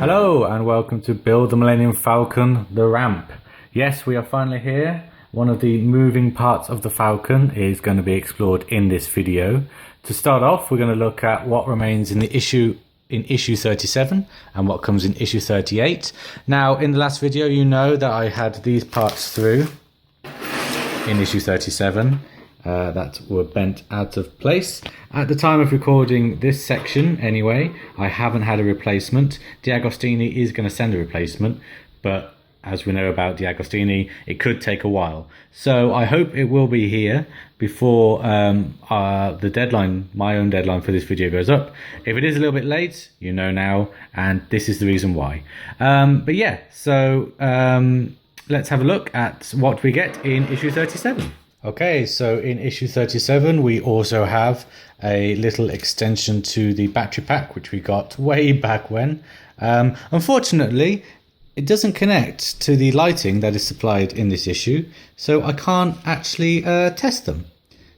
Hello and welcome to Build the Millennium Falcon, the ramp. Yes, we are finally here. One of the moving parts of the Falcon is going to be explored in this video. To start off, we're going to look at what remains in issue 37 and what comes in issue 38. Now, in the last video, you know that I had these parts through in issue 37 that were bent out of place. At the time of recording this section, anyway, I haven't had a replacement. D'Agostini is going to send a replacement, but as we know about D'Agostini, it could take a while. So I hope it will be here before the deadline, my own deadline for this video goes up. If it is a little bit late, you know now, and this is the reason why. But yeah, so let's have a look at what we get in issue 37. Okay, so in issue 37, we also have a little extension to the battery pack, which we got way back when. Unfortunately, it doesn't connect to the lighting that is supplied in this issue, so I can't actually test them.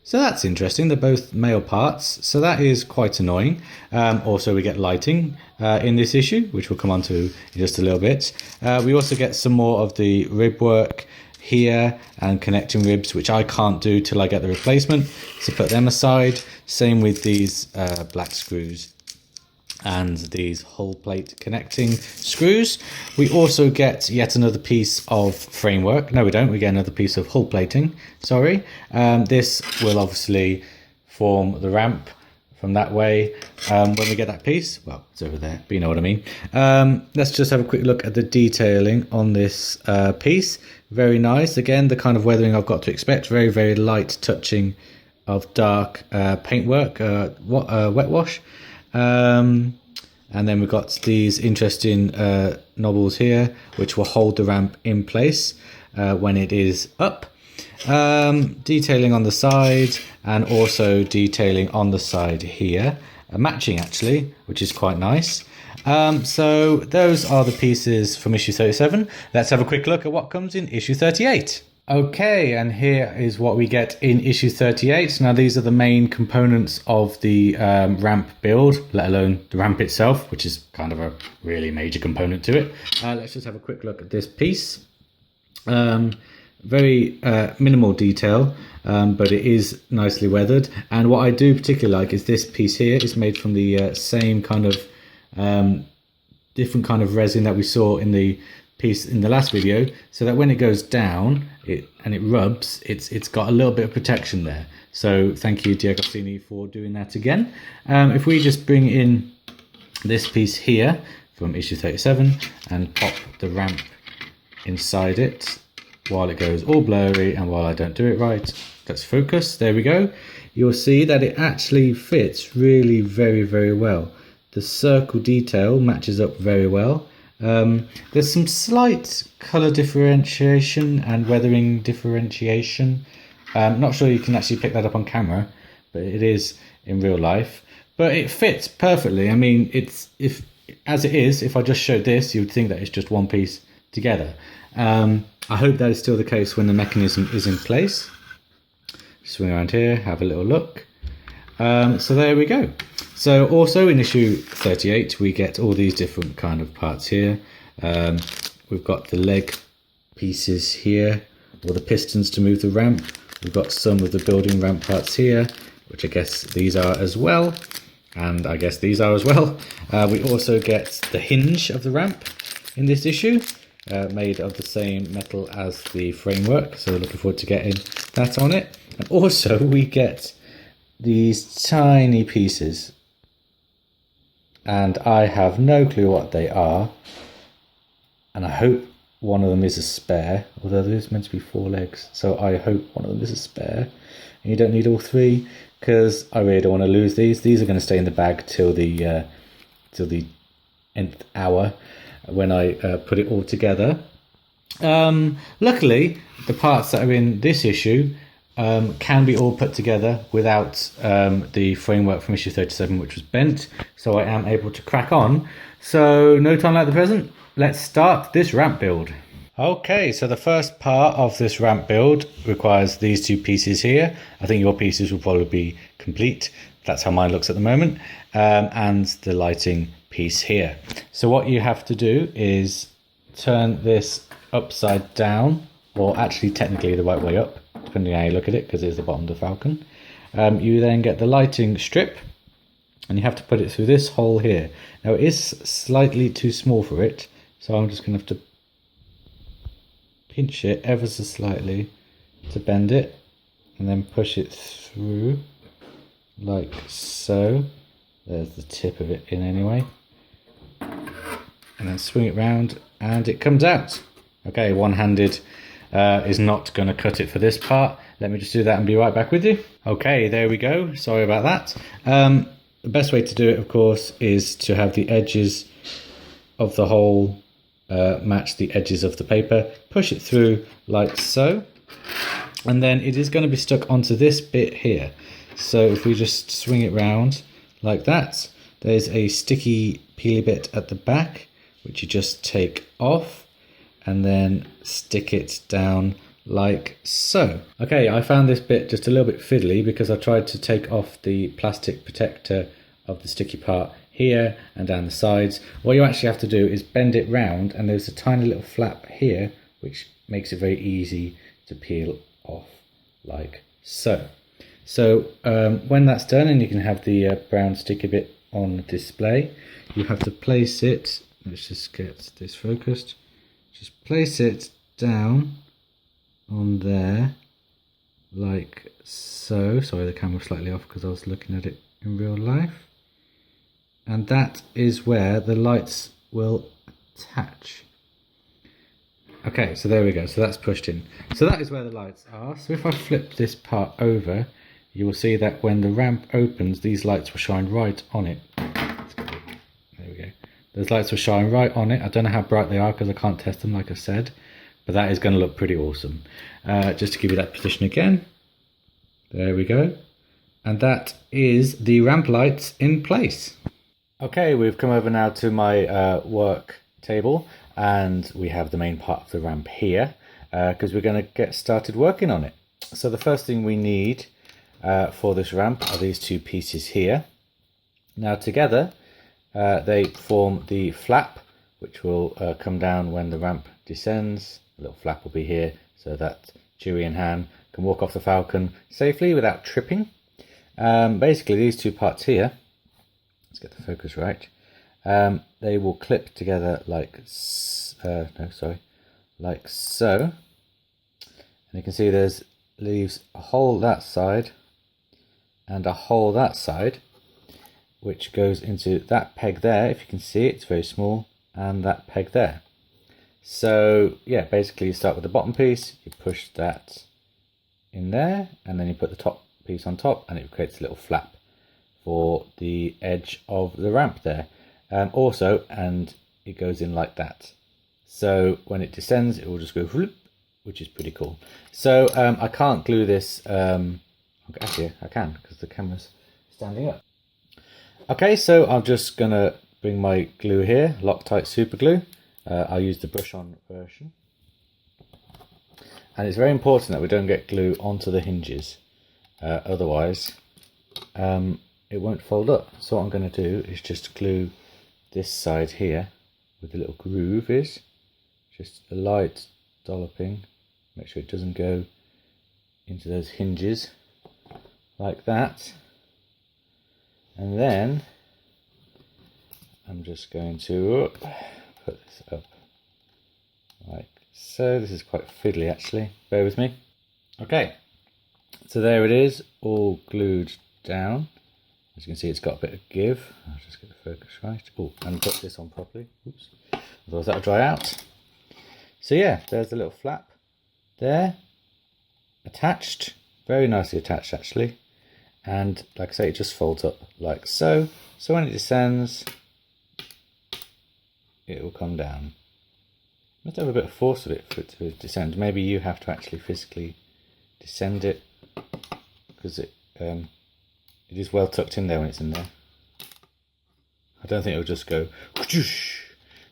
So that's interesting. They're both male parts, so that is quite annoying. Also, we get lighting in this issue, which we'll come on to in just a little bit. We also get some more of the rib work here and connecting ribs, which I can't do till I get the replacement, so put them aside. Same with these black screws and these hull plate connecting screws. We also get yet another piece of framework. No, we don't. We get another piece of hull plating, sorry. This will obviously form the ramp from that way. When we get that piece, well, it's over there, but you know what I mean. Let's just have a quick look at the detailing on this piece. Very nice. Again, the kind of weathering I've got to expect. Very, very light touching of dark paintwork, wet wash. And then we've got these interesting knobbles here, which will hold the ramp in place when it is up. Detailing on the side and also detailing on the side here, matching actually, which is quite nice. So those are the pieces from issue 37. Let's have a quick look at what comes in issue 38. Okay, and here is what we get in issue 38. Now these are the main components of the ramp build, let alone the ramp itself, which is kind of a really major component to it. Let's just have a quick look at this piece. Very minimal detail, but it is nicely weathered. And what I do particularly like is this piece here is made from the same kind of different kind of resin that we saw in the piece in the last video, so that when it goes down and it rubs, it's got a little bit of protection there. So thank you, D'Agostini, for doing that again. If we just bring in this piece here from issue 37 and pop the ramp inside it while it goes all blurry and while I don't do it right, let's focus, there we go. You'll see that it actually fits really very, very well. The circle detail matches up very well. There's some slight colour differentiation and weathering differentiation. I'm not sure you can actually pick that up on camera, but it is in real life. But it fits perfectly. I mean, if I just showed this, you would think that it's just one piece together. I hope that is still the case when the mechanism is in place. Swing around here, have a little look. So there we go. So also in issue 38, we get all these different kind of parts here. We've got the leg pieces here, or the pistons to move the ramp. We've got some of the building ramp parts here, which I guess these are as well. And I guess these are as well. We also get the hinge of the ramp in this issue, made of the same metal as the framework. So looking forward to getting that on it. And also we get these tiny pieces, and I have no clue what they are, and I hope one of them is a spare, although there is meant to be 4 legs, so I hope one of them is a spare, and you don't need all 3, because I really don't want to lose these. These are going to stay in the bag till the nth hour when I put it all together. Luckily, the parts that are in this issue can be all put together without the framework from issue 37, which was bent, so I am able to crack on. So no time like the present, let's start this ramp build. Okay, so the first part of this ramp build requires these 2 pieces here. I think your pieces will probably be complete. That's how mine looks at the moment. And the lighting piece here. So what you have to do is turn this upside down, or actually technically the right way up, depending on how you look at it, because it's the bottom of the Falcon. You then get the lighting strip, and you have to put it through this hole here. Now it is slightly too small for it, so I'm just going to have to pinch it ever so slightly to bend it, and then push it through like so. There's the tip of it in anyway, and then swing it round and it comes out. Okay, one-handed is not going to cut it for this part. Let me just do that and be right back with you. Okay, there we go. Sorry about that. The best way to do it, of course, is to have the edges of the hole match the edges of the paper. Push it through like so. And then it is going to be stuck onto this bit here. So if we just swing it round like that, there's a sticky peely bit at the back, which you just take off and then stick it down like so. Okay, I found this bit just a little bit fiddly because I tried to take off the plastic protector of the sticky part here and down the sides. What you actually have to do is bend it round, and there's a tiny little flap here which makes it very easy to peel off like so. So when that's done and you can have the brown sticky bit on display, you have to place it, let's just get this focused, just place it down on there like so. Sorry, the camera's slightly off because I was looking at it in real life. And that is where the lights will attach. Okay, so there we go. So that's pushed in. So that is where the lights are. So if I flip this part over, you will see that when the ramp opens, these lights will shine right on it. There we go. Those lights will shine right on it. I don't know how bright they are because I can't test them, like I said. But that is going to look pretty awesome. Just to give you that position again. There we go. And that is the ramp lights in place. Okay, we've come over now to my work table, and we have the main part of the ramp here because we're going to get started working on it. So the first thing we need for this ramp are these two pieces here. Now together they form the flap, which will come down when the ramp descends. A little flap will be here so that Chewie and Han can walk off the Falcon safely without tripping. Basically these two parts here, let's get the focus right, they will clip together like like so, and you can see there's leaves a hole that side and a hole that side, which goes into that peg there. If you can see it, it's very small, and that peg there. So yeah, basically you start with the bottom piece, you push that in there, and then you put the top piece on top, and it creates a little flap for the edge of the ramp there. Also, and it goes in like that. So when it descends, it will just go whoop, which is pretty cool. So I can't glue this, actually I can because the camera's standing up. Okay, so I'm just gonna bring my glue here, Loctite super glue. I'll use the brush on version. And it's very important that we don't get glue onto the hinges, otherwise it won't fold up. So what I'm going to do is just glue this side here where the little groove is, just a light dolloping, make sure it doesn't go into those hinges like that. And then I'm just going to put this up like so. This is quite fiddly actually, bear with me. Okay, so there it is, all glued down. As you can see, it's got a bit of give. I'll just get the focus right. Oh, and put this on properly. Oops. Otherwise that'll dry out. So yeah, there's the little flap there, attached, very nicely attached actually. And like I say, it just folds up like so. So when it descends, it will come down. You must have a bit of force of it for it to descend. Maybe you have to actually physically descend it, because it is well tucked in there when it's in there. I don't think it'll just go whoosh,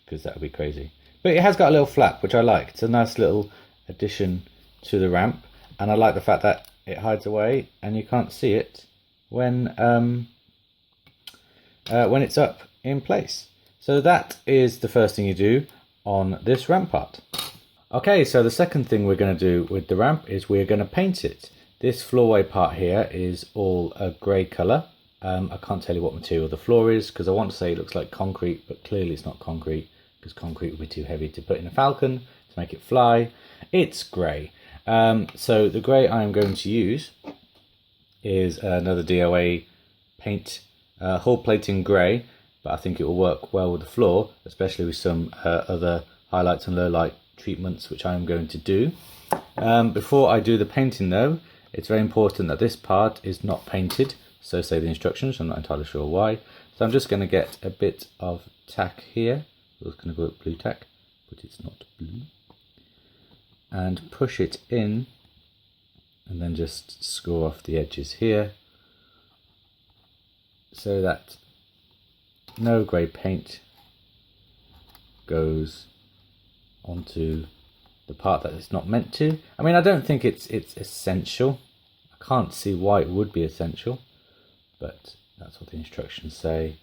because that would be crazy. But it has got a little flap, which I like. It's a nice little addition to the ramp, and I like the fact that it hides away and you can't see it when when it's up in place. So that is the first thing you do on this ramp part. Okay, so the second thing we're going to do with the ramp is we're going to paint it. This floorway part here is all a grey colour. I can't tell you what material the floor is because I want to say it looks like concrete, but clearly it's not concrete because concrete would be too heavy to put in a Falcon to make it fly. It's grey. So the grey I am going to use is another DOA paint, hull plating grey, but I think it will work well with the floor, especially with some other highlights and low light treatments which I am going to do. Before I do the painting though, it's very important that this part is not painted, so say the instructions. I'm not entirely sure why. So I'm just going to get a bit of tack here. I was going to go with blue tack, but it's not blue. And push it in, and then just score off the edges here, so that no grey paint goes onto the part that it's not meant to. I mean, I don't think it's essential. I can't see why it would be essential, but that's what the instructions say.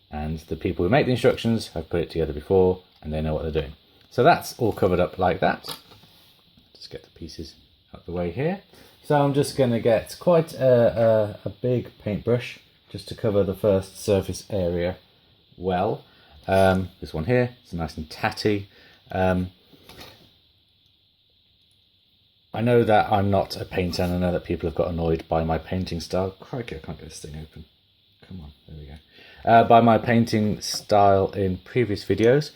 And the people who make the instructions have put it together before and they know what they're doing. So that's all covered up like that. Just get the pieces out of the way here. So I'm just going to get quite a big paintbrush just to cover the first surface area well. This one here, it's nice and tatty. I know that I'm not a painter, and I know that people have got annoyed by my painting style. Crikey, I can't get this thing open. Come on, there we go. By my painting style in previous videos,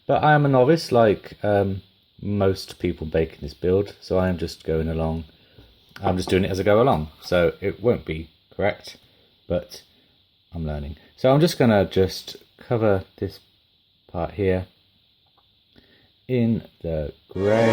but I am a novice like most people making this build, so I am just going along. I'm just doing it as I go along, so it won't be correct, but I'm learning. So I'm just gonna cover this part here in the grey.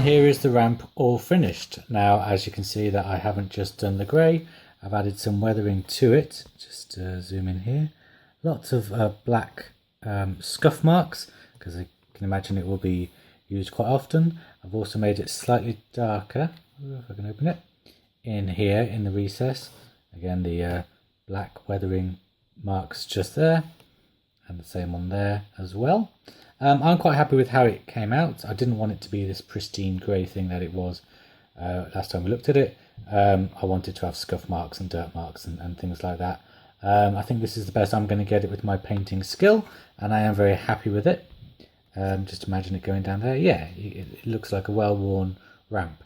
Here is the ramp all finished. Now, as you can see that I haven't just done the grey, I've added some weathering to it. Just zoom in here. Lots of black scuff marks, because I can imagine it will be used quite often. I've also made it slightly darker, if I can open it, in here in the recess. Again, the black weathering marks just there, and the same on there as well. I'm quite happy with how it came out. I didn't want it to be this pristine grey thing that it was last time we looked at it. I wanted to have scuff marks and dirt marks and things like that. I think this is the best I'm going to get it with my painting skill, and I am very happy with it. Just imagine it going down there. Yeah, it looks like a well-worn ramp,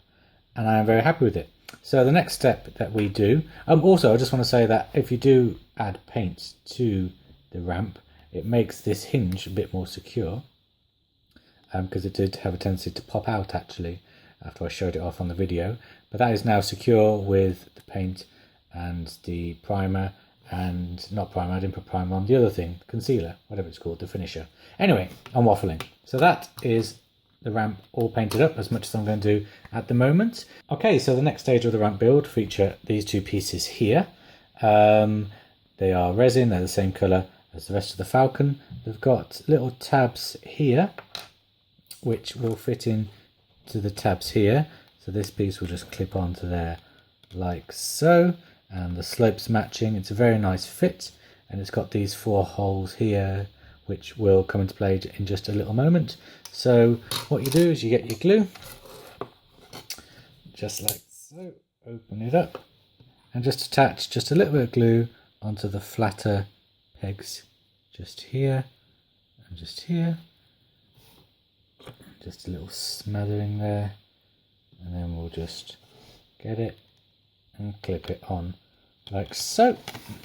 and I am very happy with it. So the next step that we do, also I just want to say that if you do add paint to the ramp, it makes this hinge a bit more secure, because it did have a tendency to pop out actually after I showed it off on the video. But that is now secure with the paint and the primer, and not primer, I didn't put primer on, the other thing, concealer, whatever it's called, the finisher. Anyway, I'm waffling. So that is the ramp all painted up, as much as I'm going to do at the moment. Okay, so the next stage of the ramp build feature these two pieces here. They are resin, they're the same colour as the rest of the Falcon. They've got little tabs here which will fit in to the tabs here, so this piece will just clip onto there like so, and the slopes matching. It's a very nice fit, and it's got these 4 holes here which will come into play in just a little moment. So what you do is you get your glue, just like so, open it up, and just attach just a little bit of glue onto the flatter pegs just here and just here. Just a little smothering there, and then we'll just get it and clip it on like so.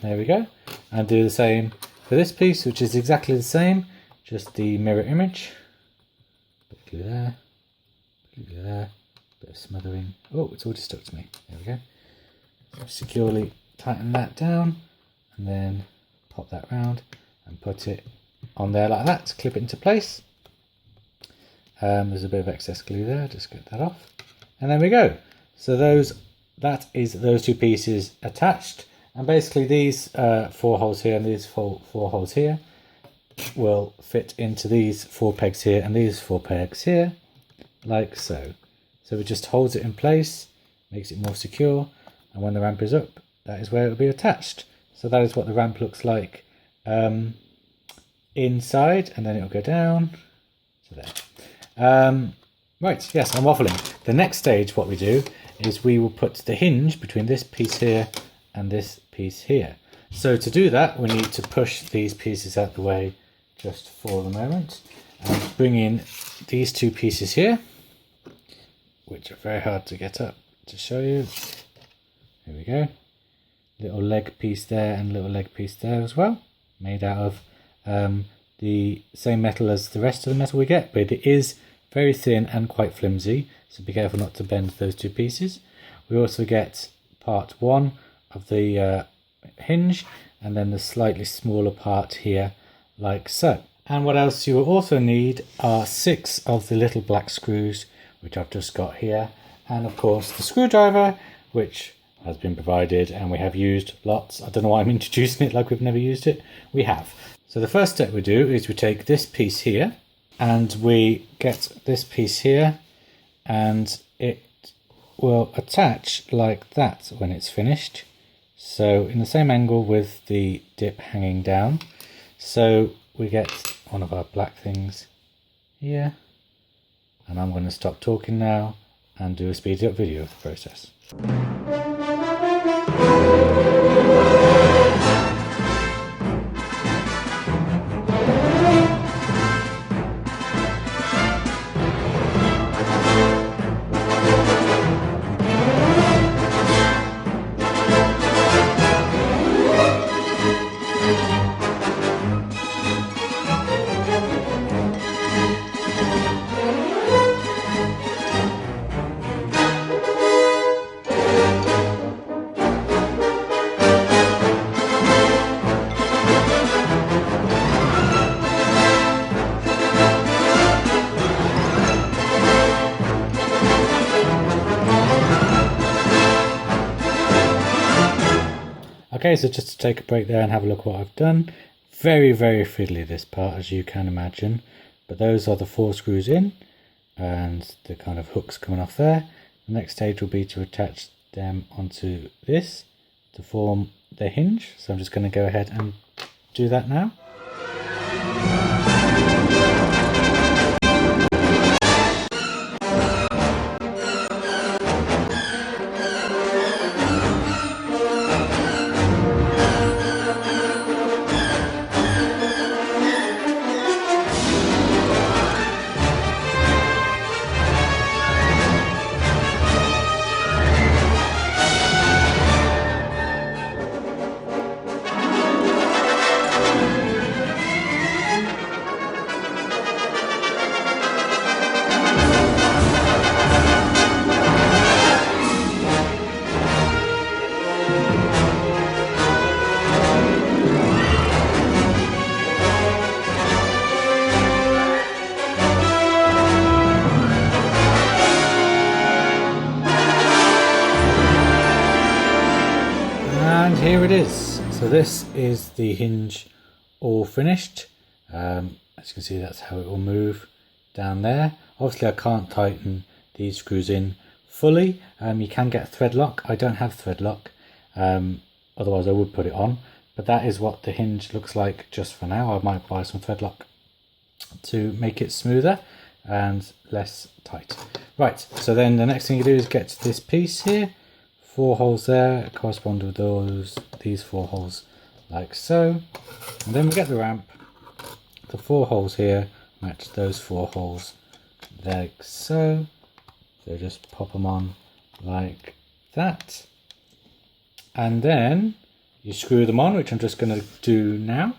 There we go. And do the same for this piece, which is exactly the same, just the mirror image. Bit of glue there, bit of smothering. Oh, it's already stuck to me. There we go. So securely tighten that down and then pop that round and put it on there like that to clip it into place. There's a bit of excess glue there, just get that off. And there we go. So that is those two pieces attached. And basically these 4 holes here and these four holes here will fit into these 4 pegs here and these 4 pegs here, like so. So it just holds it in place, makes it more secure, and when the ramp is up, that is where it will be attached. So that is what the ramp looks like inside, and then it will go down to there. Right, yes, I'm waffling. The next stage, what we do is we will put the hinge between this piece here and this piece here. So to do that, we need to push these pieces out the way just for the moment and bring in these 2 pieces here, which are very hard to get up to show you. Here we go. Little leg piece there and little leg piece there as well, made out of the same metal as the rest of the metal we get, but it is very thin and quite flimsy, so be careful not to bend those 2 pieces. We also get part 1 of the hinge, and then the slightly smaller part here, like so. And what else you will also need are 6 of the little black screws, which I've just got here, and of course the screwdriver, which has been provided and we have used lots. I don't know why I'm introducing it like we've never used it. We have. So the first step we do is we take this piece here and we get this piece here, and it will attach like that when it's finished. So in the same angle with the dip hanging down. So we get one of our black things here, and I'm going to stop talking now and do a speeded up video of the process. Okay, so just to take a break there and have a look what I've done. Very, very fiddly this part, as you can imagine. But those are the 4 screws in and the kind of hooks coming off there. The next stage will be to attach them onto this to form the hinge. So I'm just going to go ahead and do that now. And here it is. So this is the hinge all finished. As you can see, that's how it will move down there. Obviously I can't tighten these screws in fully. You can get thread lock. I don't have thread lock, otherwise I would put it on, but that is what the hinge looks like just for now. I might buy some thread lock to make it smoother and less tight. Right, so then the next thing you do is get this piece here. 4 holes there correspond with these 4 holes like so, and then we get the ramp. The 4 holes here match those 4 holes like so. So just pop them on like that, and then you screw them on, which I'm just going to do now.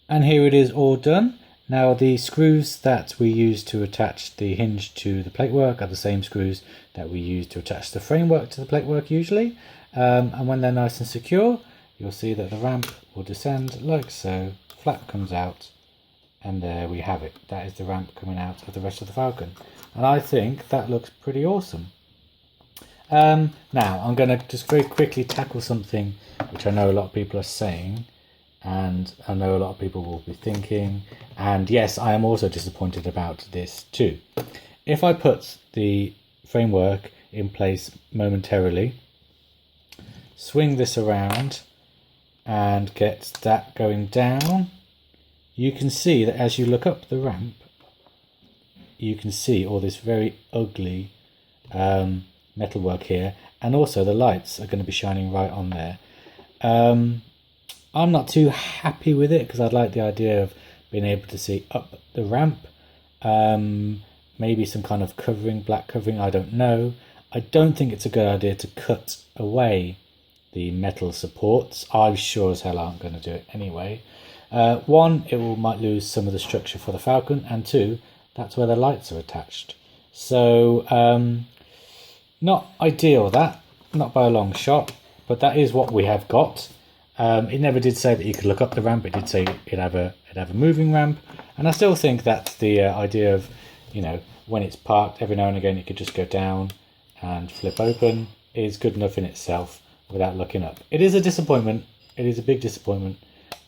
And here it is all done. Now the screws that we use to attach the hinge to the platework are the same screws that we use to attach the framework to the platework usually. And when they're nice and secure, you'll see that the ramp will descend like so, flap comes out, and there we have it. That is the ramp coming out of the rest of the Falcon. And I think that looks pretty awesome. Now I'm going to just very quickly tackle something which I know a lot of people are saying, and I know a lot of people will be thinking, and yes, I am also disappointed about this too. If I put the framework in place momentarily, swing this around and get that going down, you can see that as you look up the ramp, you can see all this very ugly metalwork here, and also the lights are going to be shining right on there. I'm not too happy with it because I'd like the idea of being able to see up the ramp. Maybe some kind of covering, black covering, I don't know. I don't think it's a good idea to cut away the metal supports. I sure as hell aren't going to do it anyway. One, might lose some of the structure for the Falcon, and two, that's where the lights are attached. So not ideal, that, not by a long shot, but that is what we have got. It never did say that you could look up the ramp. It did say it'd have a moving ramp, and I still think that the idea of, you know, when it's parked, every now and again it could just go down and flip open is good enough in itself without looking up. It is a disappointment. It is a big disappointment,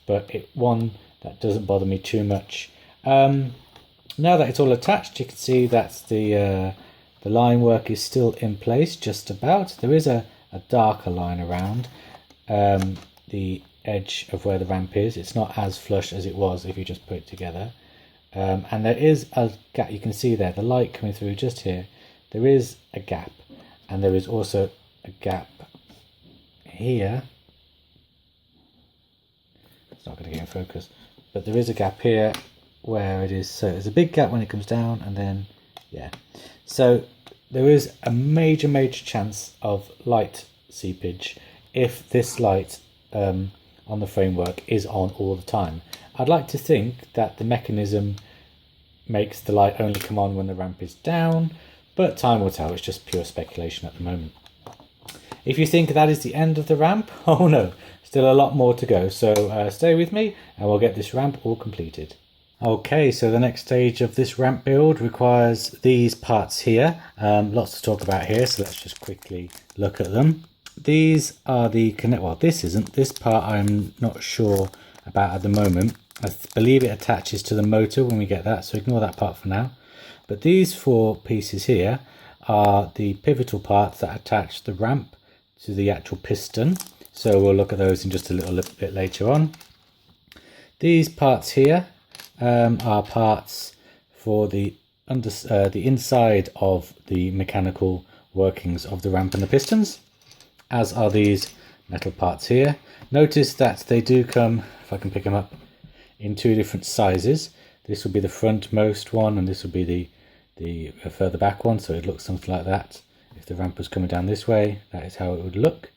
but one that doesn't bother me too much. Now that it's all attached, you can see that the line work is still in place, just about. There is a darker line around the edge of where the ramp is. It's not as flush as it was if you just put it together. And there is a gap. You can see there, the light coming through just here. There is a gap, and there is also a gap here. It's not going to get in focus, but there is a gap here where it is. So there's a big gap when it comes down, and then, yeah. So there is a major chance of light seepage if this light on the framework is on all the time. I'd like to think that the mechanism makes the light only come on when the ramp is down, but time will tell. It's just pure speculation at the moment. If you think that is the end of the ramp, oh no, still a lot more to go. So stay with me and we'll get this ramp all completed. Okay, so the next stage of this ramp build requires these parts here. Lots to talk about here, so let's just quickly look at them. These are the connect. Well, this isn't. This part I'm not sure about at the moment. I believe it attaches to the motor when we get that, so ignore that part for now. But these four pieces here are the pivotal parts that attach the ramp to the actual piston. So we'll look at those in just a little bit later on. These parts here are parts for the inside of the mechanical workings of the ramp and the pistons, as are these metal parts here. Notice that they do come, if I can pick them up, in two different sizes. This will be the frontmost one, and this will be the further back one, so it looks something like that. If the ramp was coming down this way, that is how it would look.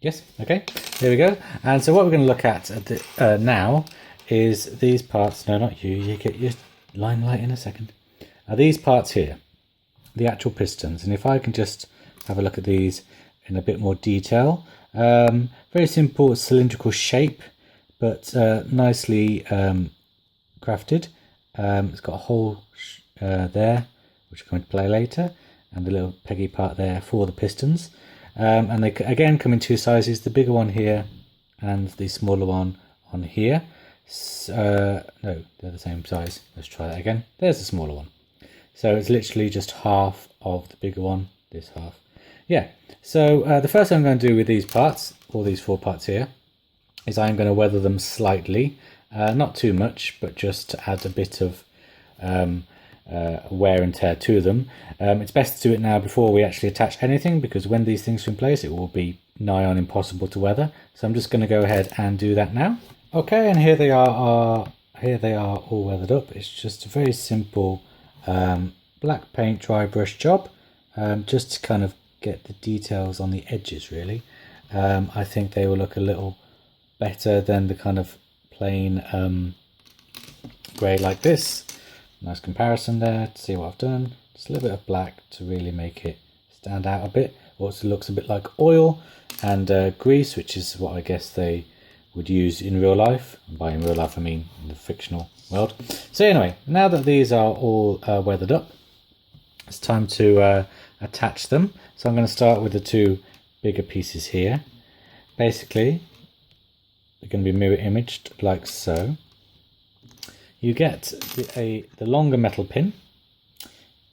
Yes, okay, there we go. And so what we're going to look at now is these parts. No, not you. You get your limelight in a second. These parts here, the actual pistons. And if I can just have a look at these in a bit more detail. Very simple cylindrical shape, but nicely crafted. It's got a hole there, which will come into play later, and a little peggy part there for the pistons. And they again come in two sizes, the bigger one here and the smaller one on here. No, they're the same size. Let's try that again. There's the smaller one. So it's literally just half of the bigger one, this half. Yeah, so the first thing I'm going to do with these parts, all these four parts here, is I'm going to weather them slightly. Not too much, but just to add a bit of wear and tear to them. It's best to do it now before we actually attach anything, because when these things are in place it will be nigh on impossible to weather. So I'm just going to go ahead and do that now. Okay, and here they are all weathered up. It's just a very simple black paint dry brush job, just to kind of get the details on the edges really. I think they will look a little better than the kind of plain grey like this. Nice comparison there to see what I've done. Just a little bit of black to really make it stand out a bit. Also looks a bit like oil and grease, which is what I guess they would use in real life. And by in real life I mean in the fictional world. So anyway, now that these are all weathered up, it's time to attach them. So I'm going to start with the two bigger pieces here. Basically, they're going to be mirror imaged like so. You get the longer metal pin,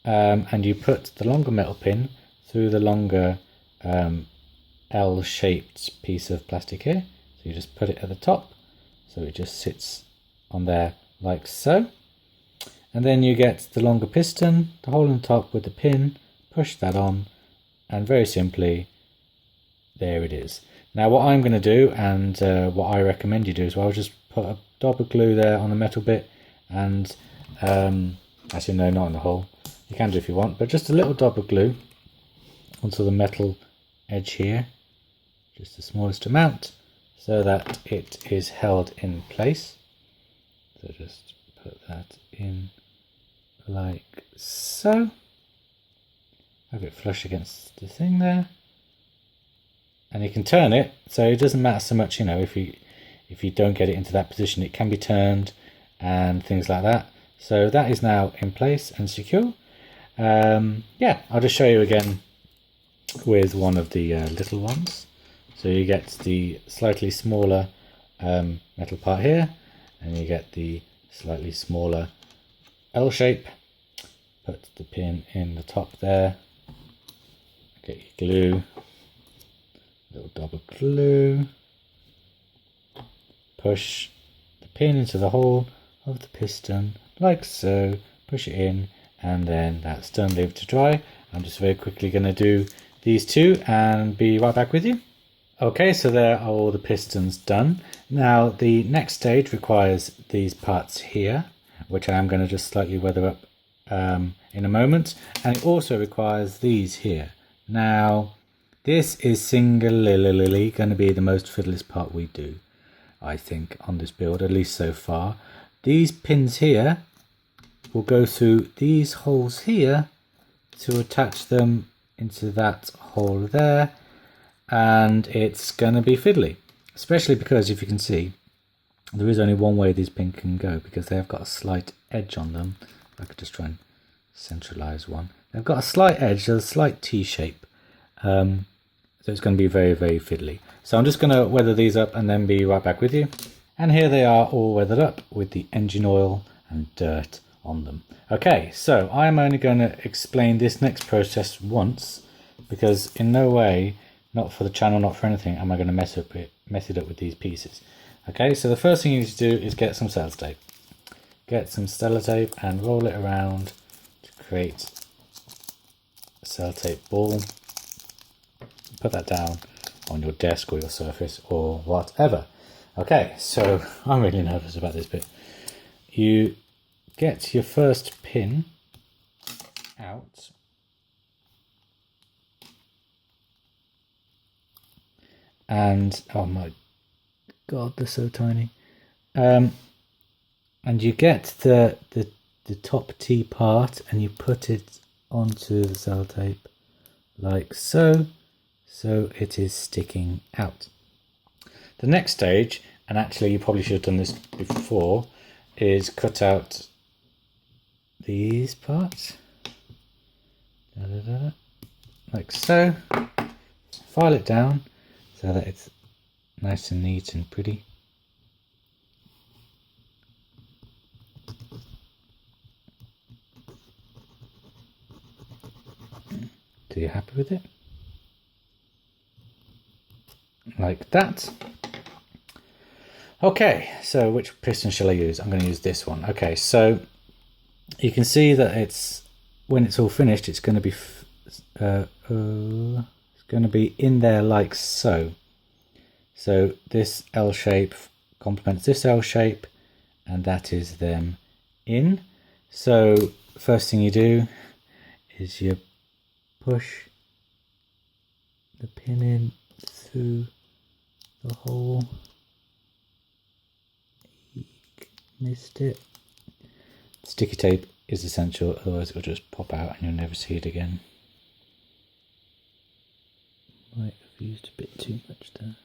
and you put the longer metal pin through the longer L-shaped piece of plastic here. So you just put it at the top, so it just sits on there like so. And then you get the longer piston, the hole in the top with the pin, push that on, and very simply, there it is. Now what I'm going to do, and what I recommend you do as well, just put a dab of glue there on the metal bit, and actually no, not on the hole, you can do if you want, but just a little dab of glue onto the metal edge here, just the smallest amount, so that it is held in place. So just put that in like so, have it flush against the thing there, and you can turn it, so it doesn't matter so much, you know, if you don't get it into that position, it can be turned and things like that. So that is now in place and secure. Yeah, I'll just show you again with one of the little ones. So you get the slightly smaller metal part here, and you get the slightly smaller L shape. Put the pin in the top there, get your glue, little dab of glue, push the pin into the hole of the piston like so, push it in, and then that's done. Leave it to dry. I'm just very quickly going to do these two and be right back with you. Okay, so there are all the pistons done. Now the next stage requires these parts here, which I am going to just slightly weather up in a moment, and it also requires these here. Now this is singularly going to be the most fiddliest part we do, I think, on this build, at least so far. These pins here will go through these holes here to attach them into that hole there, and it's going to be fiddly, especially because, if you can see, there is only one way these pins can go, because they have got a slight edge on them. I could just try and centralize one. They've got a slight edge, a slight T shape, so it's going to be very, very fiddly. So I'm just going to weather these up and then be right back with you. And here they are all weathered up with the engine oil and dirt on them. Okay, so I'm only going to explain this next process once, because in no way, not for the channel, not for anything, am I going to mess it up with these pieces. Okay, so the first thing you need to do is get some sellotape. Get some sellotape and roll it around to create a sellotape ball. Put that down on your desk or your surface or whatever. Okay, so I'm really nervous about this bit. You get your first pin out, and oh my god, they're so tiny. And you get the top T part and you put it onto the sellotape like so, so it is sticking out. The next stage, and actually you probably should have done this before, is cut out these parts like so, file it down so that it's nice and neat and pretty. So you're happy with it? Like that. Okay, so which piston shall I use? I'm going to use this one. Okay, so you can see that it's, when it's all finished, it's going to be in there like so. So this L shape complements this L shape, and that is them in. So first thing you do is you push the pin in through the hole. Missed it. sticky tape is essential, otherwise it will just pop out and you'll never see it again. Might have used a bit too much there.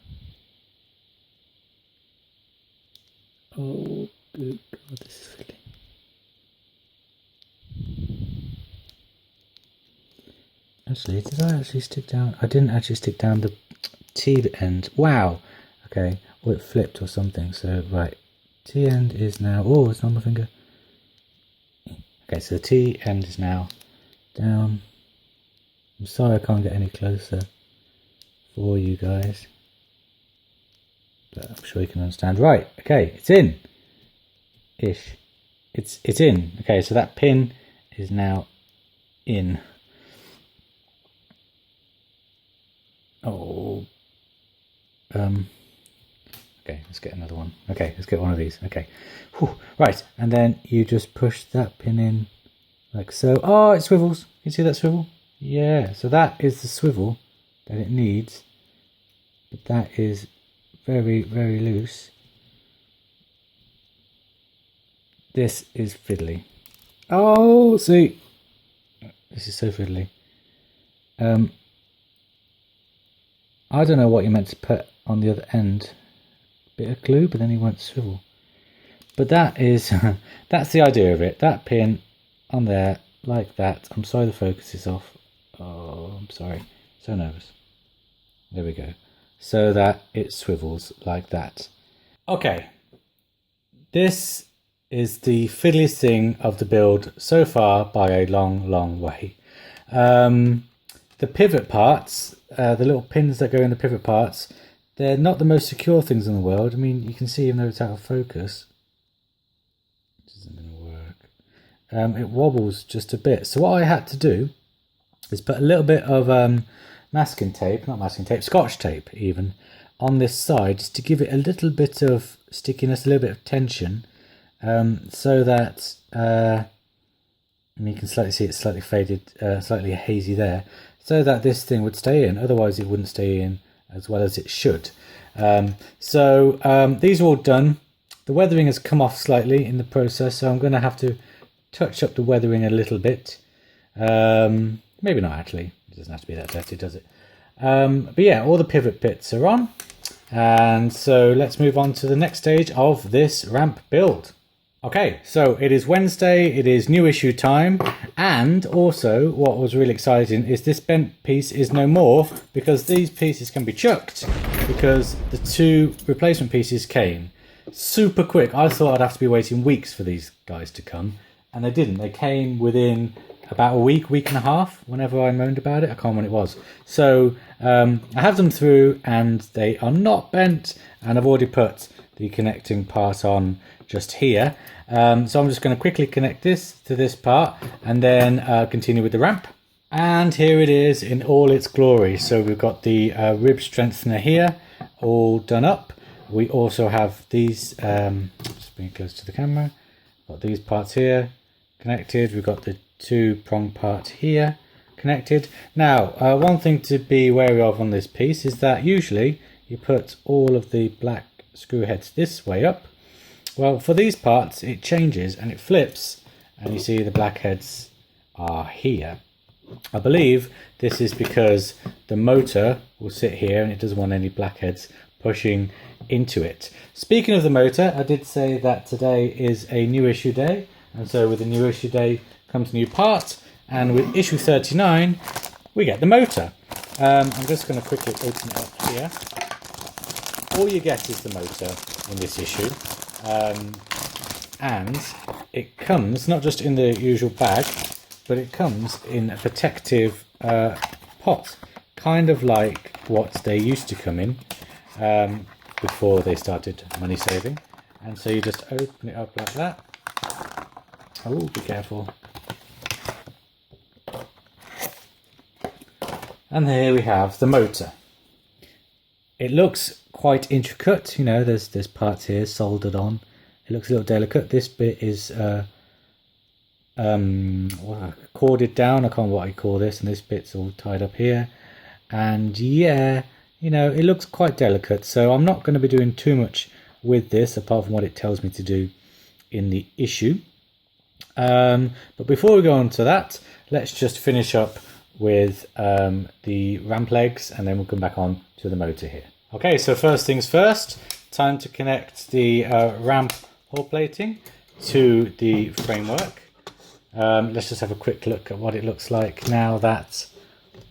Oh, good God, this is fiddly. Actually, did I actually stick down? I didn't actually stick down the T end. Wow. Okay. Or it flipped or something. So, right. T end is now... Oh, it's on my finger. Okay, so the T end is now down. I'm sorry I can't get any closer for you guys. But I'm sure you can understand. Right. Okay. It's in. Ish. It's in. Okay, so that pin is now in. Oh, okay, let's get another one. Okay, let's get one of these. Okay, whew. Right, and then you just push that pin in like so. Oh, it swivels. You see that swivel? Yeah, so that is the swivel that it needs, but that is very, very loose. This is fiddly. Oh, see, this is so fiddly. I don't know what you meant to put on the other end. Bit of glue, but then he won't swivel. But that is, that's the idea of it. That pin on there, like that. I'm sorry the focus is off. Oh, I'm sorry. So nervous. There we go. So that it swivels like that. Okay. This is the fiddliest thing of the build so far by a long, long way. The pivot parts, the little pins that go in the pivot parts, they're not the most secure things in the world. I mean, you can see even though it's out of focus, it isn't going to work. It wobbles just a bit. So what I had to do is put a little bit of Scotch tape even, on this side, just to give it a little bit of stickiness, a little bit of tension, so that, you can slightly see it's slightly faded, slightly hazy there, so that this thing would stay in. Otherwise it wouldn't stay in as well as it should. These are all done. The weathering has come off slightly in the process, so I'm going to have to touch up the weathering a little bit. Maybe not actually. It doesn't have to be that dirty, does it? But yeah, all the pivot bits are on. And so let's move on to the next stage of this ramp build. Okay, so it is Wednesday, it is new issue time, and also what was really exciting is this bent piece is no more, because these pieces can be chucked, because the two replacement pieces came super quick. I thought I'd have to be waiting weeks for these guys to come, and they didn't. They came within about a week and a half, whenever I moaned about it. I can't remember when it was. So I have them through, and they are not bent, and I've already put the connecting part on just here. So I'm just going to quickly connect this to this part and then continue with the ramp. And here it is in all its glory. So we've got the rib strengthener here all done up. We also have these, just bring it close to the camera, got these parts here connected. We've got the two prong part here connected. Now one thing to be wary of on this piece is that usually you put all of the black screw heads this way up. Well, for these parts it changes and it flips, and you see the black heads are here. I believe this is because the motor will sit here and it doesn't want any blackheads pushing into it. Speaking of the motor, I did say that today is a new issue day, and so with the new issue day comes a new part, and with issue 39 we get the motor. I'm just going to quickly open it up here. All you get is the motor in this issue, and it comes not just in the usual bag, but it comes in a protective pot, kind of like what they used to come in before they started money saving. And so you just open it up like that. Oh, be careful. And here we have the motor. It looks quite intricate, you know, there's parts here soldered on. It looks a little delicate. This bit is corded down, I can't remember what I call this, and this bit's all tied up here. And yeah, you know, it looks quite delicate, so I'm not going to be doing too much with this apart from what it tells me to do in the issue. But before we go on to that, let's just finish up with the ramp legs, and then we'll come back on to the motor here. Okay, so first things first, time to connect the ramp hull plating to the framework. Let's just have a quick look at what it looks like now that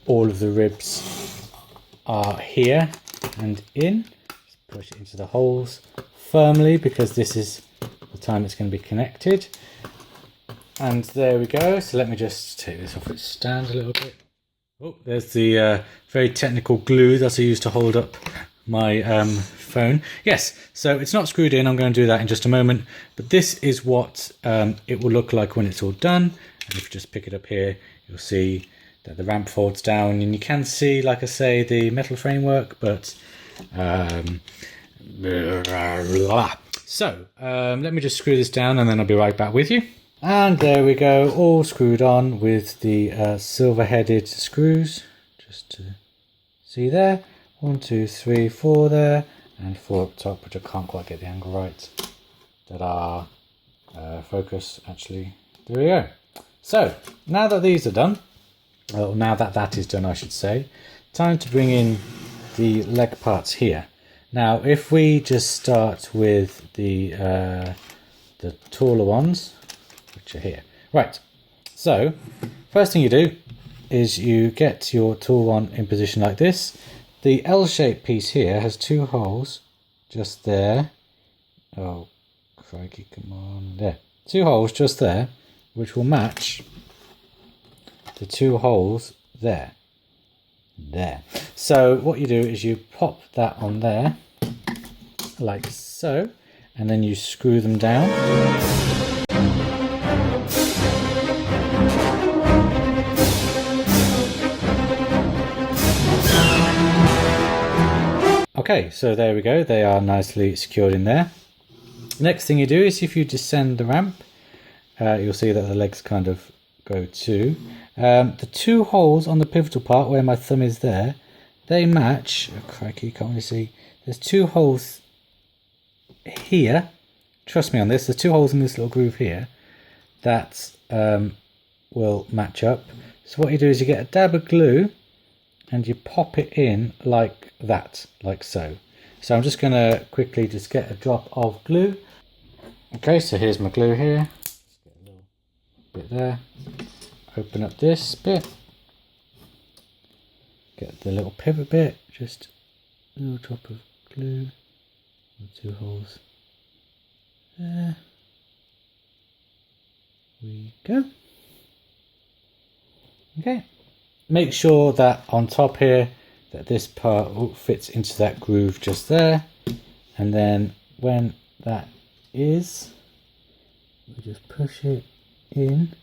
all of the ribs are here and in. Just push it into the holes firmly because this is the time it's going to be connected. And there we go. So let me just take this off its stand a little bit. Oh, there's the very technical glue that I use to hold up my phone. Yes, so it's not screwed in. I'm going to do that in just a moment. But this is what it will look like when it's all done. And if you just pick it up here, you'll see that the ramp folds down. And you can see, like I say, the metal framework. But so let me just screw this down and then I'll be right back with you. And there we go, all screwed on with the silver-headed screws. Just to see there, 1, 2, 3, 4 there, and 4 up top, which I can't quite get the angle right. That are focus actually. There we go. So now that these are done, well, now that that is done, I should say, time to bring in the leg parts here. Now, if we just start with the taller ones, which are here. Right, so first thing you do is you get your tool one in position like this. The L-shaped piece here has 2 holes just there. Oh, crikey, come on. There, 2 holes just there, which will match the 2 holes there. There. So what you do is you pop that on there, like so, and then you screw them down. Okay, so there we go, they are nicely secured in there. Next thing you do is if you descend the ramp, you'll see that the legs kind of go too. The 2 holes on the pivotal part where my thumb is there, they match. Oh, crikey, can't really see. There's 2 holes here, trust me on this, there's 2 holes in this little groove here that will match up. So what you do is you get a dab of glue and you pop it in like that, like so. So I'm just going to quickly just get a drop of glue. Okay, so here's my glue here. Just get a little bit there. Open up this bit. Get the little pivot bit. Just a little drop of glue. 2 holes there. We go. Okay. Make sure that on top here that this part fits into that groove just there, and then when that is, we just push it in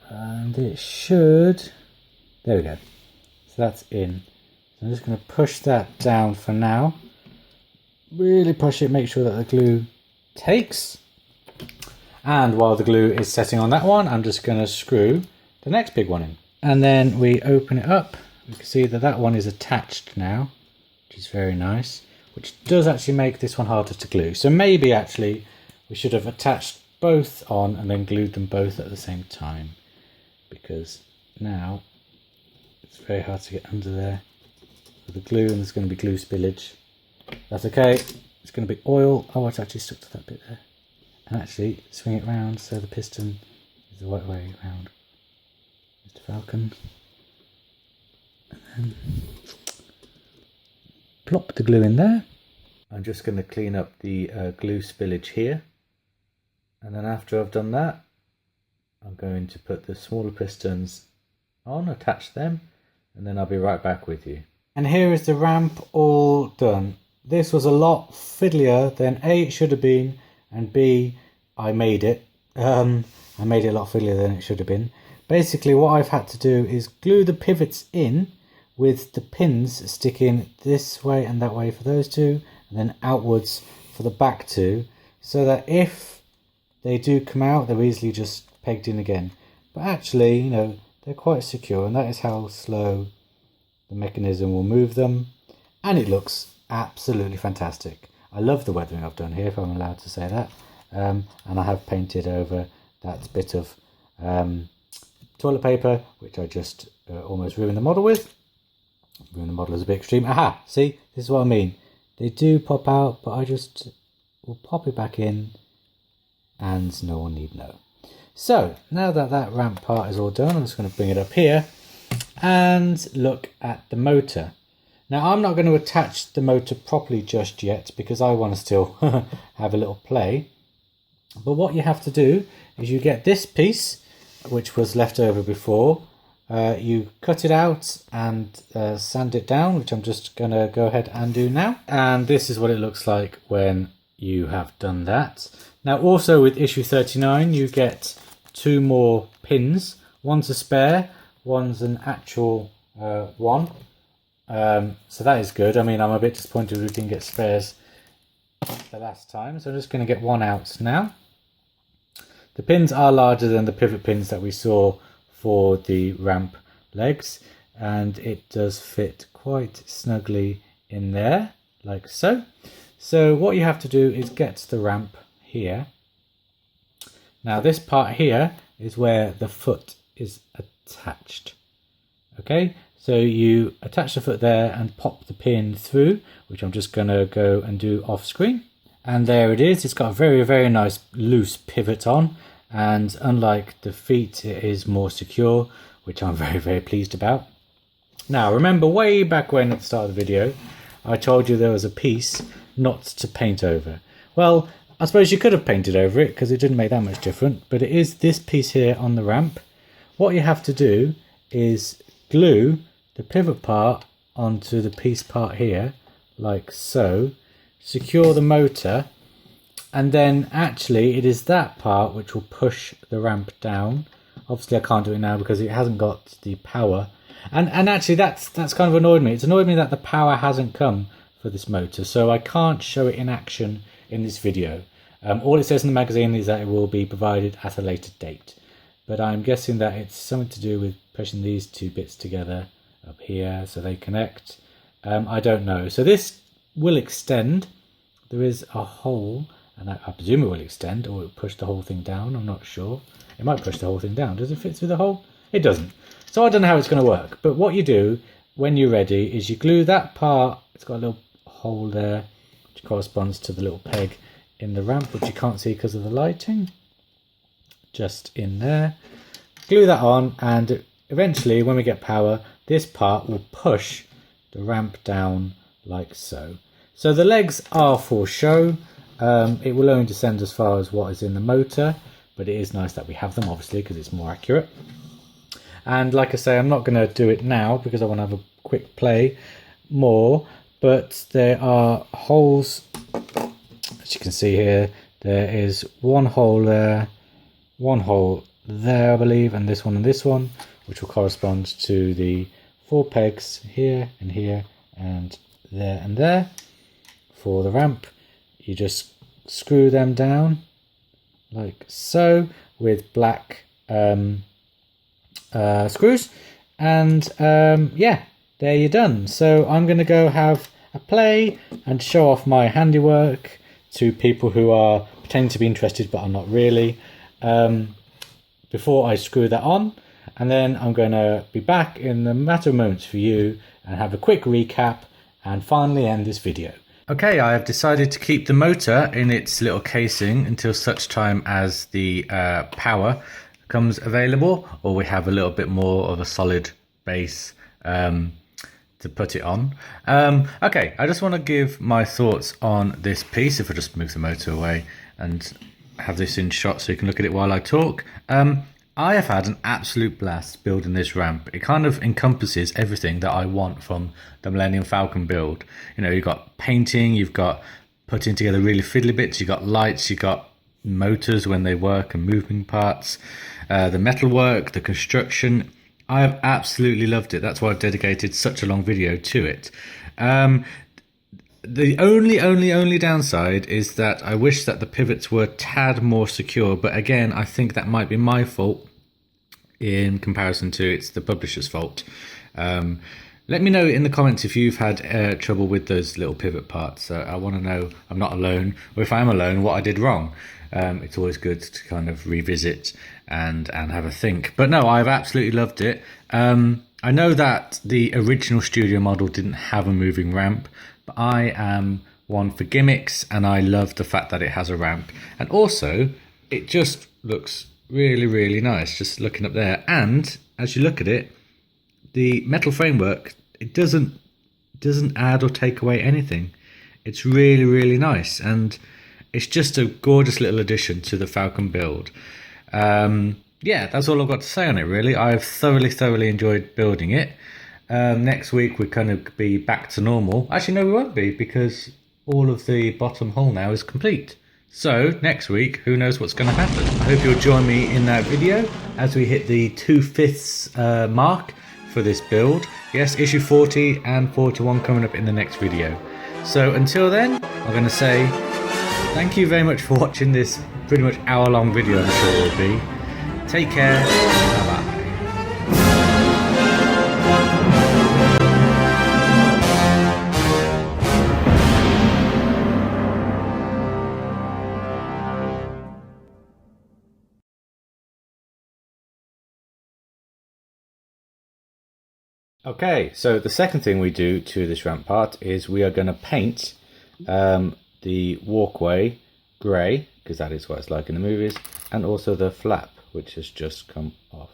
and it should, there we go, so that's in. So I'm just going to push that down for now, really push it, make sure that the glue takes, and while the glue is setting on that one, I'm just going to screw the next big one in. And then we open it up. You can see that that one is attached now, which is very nice, which does actually make this one harder to glue. So maybe actually we should have attached both on and then glued them both at the same time, because now it's very hard to get under there with the glue, and there's going to be glue spillage. That's okay. It's going to be oil. Oh, it's actually stuck to that bit there. And actually swing it round so the piston is the right way round. Mr. Falcon, and then plop the glue in there. I'm just going to clean up the glue spillage here, and then after I've done that, I'm going to put the smaller pistons on, attach them, and then I'll be right back with you. And here is the ramp all done. This was a lot fiddlier than A, it should have been, and B, I made it. I made it a lot fiddlier than it should have been. Basically what I've had to do is glue the pivots in with the pins sticking this way and that way for those 2, and then outwards for the back 2, so that if they do come out, they're easily just pegged in again. But actually, you know, they're quite secure, and that is how slow the mechanism will move them, and it looks absolutely fantastic. I love the weathering I've done here, if I'm allowed to say that, and I have painted over that bit of toilet paper, which I just almost ruined the model with. Ruined the model is a bit extreme. Aha, see, this is what I mean. They do pop out, but I just will pop it back in and no one need know. So now that that ramp part is all done, I'm just going to bring it up here and look at the motor. Now I'm not going to attach the motor properly just yet because I want to still have a little play. But what you have to do is you get this piece, which was left over before, you cut it out and sand it down, which I'm just going to go ahead and do now. And this is what it looks like when you have done that. Now also with issue 39 you get 2 more pins. One's a spare, one's an actual one. So that is good. I mean, I'm a bit disappointed we didn't get spares the last time, so I'm just going to get one out now. The pins are larger than the pivot pins that we saw for the ramp legs, and it does fit quite snugly in there, like so. So what you have to do is get the ramp here. Now this part here is where the foot is attached. Okay, so you attach the foot there and pop the pin through, which I'm just going to go and do off screen. And there it is. It's got a very, very nice loose pivot on. And unlike the feet, it is more secure, which I'm very, very pleased about. Now, remember way back when at the start of the video, I told you there was a piece not to paint over. Well, I suppose you could have painted over it because it didn't make that much difference, but it is this piece here on the ramp. What you have to do is glue the pivot part onto the piece part here, like so, secure the motor, and then actually it is that part which will push the ramp down. Obviously I can't do it now because it hasn't got the power, and actually that's kind of annoyed me. It's annoyed me that the power hasn't come for this motor, so I can't show it in action in this video. All it says in the magazine is that it will be provided at a later date, but I'm guessing that it's something to do with pushing these 2 bits together up here so they connect. I don't know. So this will extend. There is a hole, and I presume it will extend, or it will push the whole thing down. I'm not sure. It might push the whole thing down. Does it fit through the hole? It doesn't. So I don't know how it's going to work. But what you do when you're ready is you glue that part. It's got a little hole there, which corresponds to the little peg in the ramp, which you can't see because of the lighting. Just in there. Glue that on, and eventually when we get power, this part will push the ramp down like so. So the legs are for show. It will only descend as far as what is in the motor, but it is nice that we have them, obviously, because it's more accurate. And like I say, I'm not going to do it now because I want to have a quick play more, but there are holes, as you can see here. There is one hole there, one hole there, I believe, and this one, which will correspond to the 4 pegs here and here and there for the ramp. You just screw them down like so with black screws, and yeah, there you're done. So I'm going to go have a play and show off my handiwork to people who are pretending to be interested but are not really, before I screw that on. And then I'm going to be back in a matter of moments for you and have a quick recap and finally end this video. Okay, I have decided to keep the motor in its little casing until such time as the power comes available, or we have a little bit more of a solid base to put it on. Okay, I just want to give my thoughts on this piece. If I just move the motor away and have this in shot so you can look at it while I talk. I have had an absolute blast building this ramp. It kind of encompasses everything that I want from the Millennium Falcon build. You know, you've got painting, you've got putting together really fiddly bits, you've got lights, you've got motors when they work and moving parts, the metalwork, the construction. I have absolutely loved it. That's why I've dedicated such a long video to it. The only downside is that I wish that the pivots were a tad more secure, but again, I think that might be my fault in comparison to it's the publisher's fault. Let me know in the comments if you've had trouble with those little pivot parts. I want to know I'm not alone, or if I'm alone, what I did wrong. It's always good to kind of revisit and have a think. But no, I've absolutely loved it. I know that the original studio model didn't have a moving ramp, but I am one for gimmicks, and I love the fact that it has a ramp. And also, it just looks really, really nice, just looking up there. And as you look at it, the metal framework, it doesn't add or take away anything. It's really, really nice, and it's just a gorgeous little addition to the Falcon build. Yeah, that's all I've got to say on it, really. I've thoroughly enjoyed building it. Next week we're going to be back to normal. Actually, no, we won't be, because all of the bottom hull now is complete. So next week, who knows what's going to happen. I hope you'll join me in that video as we hit the 2/5 mark for this build. Yes, issue 40 and 41 coming up in the next video. So until then, I'm going to say thank you very much for watching this pretty much hour-long video, I'm sure it will be. Take care. Bye-bye. Okay, so the second thing we do to this ramp part is we are going to paint the walkway grey, because that is what it's like in the movies, and also the flap, which has just come off.